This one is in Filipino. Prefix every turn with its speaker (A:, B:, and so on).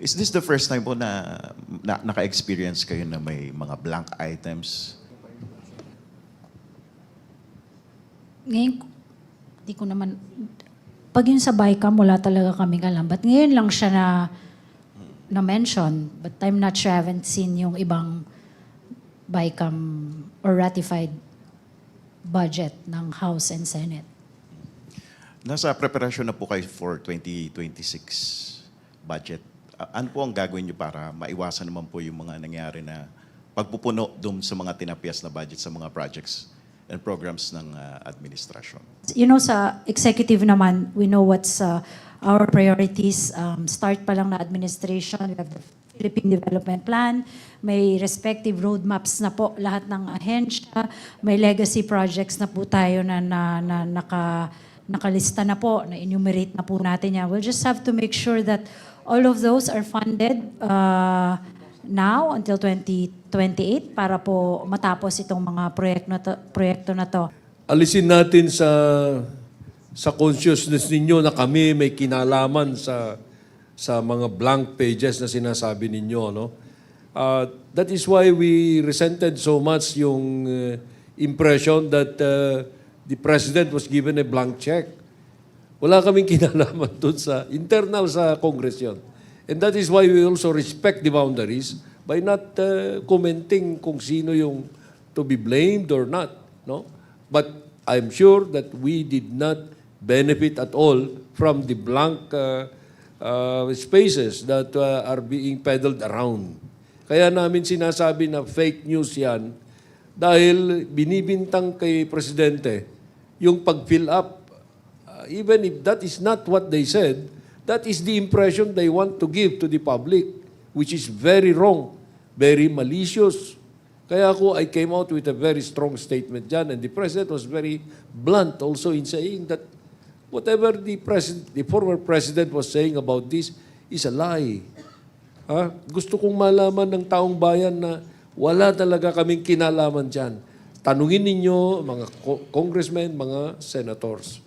A: Is this the first time po na naka-experience kayo na may mga blank items?
B: Ngayon, di ko naman, pag yun sa BICAM, wala talaga kaming alam. But ngayon lang siya na-mention. But I'm not sure, I haven't seen yung ibang BICAM or ratified budget ng House and Senate.
A: Nasa preparasyon na po kayo for 2026 budget. Ano po ang gagawin niyo para maiwasan naman po yung mga nangyari na pagpupuno doon sa mga tinapyas na budget sa mga projects and programs ng administrasyon?
B: You know, sa executive naman, we know what's our priorities. Start pa lang na administration, we have the Philippine Development Plan, may respective roadmaps na po lahat ng ahensya, may legacy projects na po tayo na nakalista na po, na enumerate na po natin yan. We'll just have to make sure that all of those are funded now until 2028 para po matapos itong mga proyekto na to.
C: Alisin natin sa consciousness ninyo na kami may kinalaman sa mga blank pages na sinasabi ninyo, no? That is why we resented so much yung impression that the President was given a blank check. Wala kaming kinalaman doon sa internal sa Congress yun. And that is why we also respect the boundaries by not commenting kung sino yung to be blamed or not, no? But I'm sure that we did not benefit at all from the blank spaces that are being peddled around. Kaya namin sinasabi na fake news yan dahil binibintang kay Presidente yung pag-fill up. Even if that is not what they said, that is the impression they want to give to the public, which is very wrong, very malicious. Kaya I came out with a very strong statement dyan, and the President was very blunt also in saying that whatever the former President was saying about this is a lie. Gusto kong malaman ng taong bayan na wala talaga kaming kinalaman dyan. Tanungin ninyo mga congressmen, mga senators.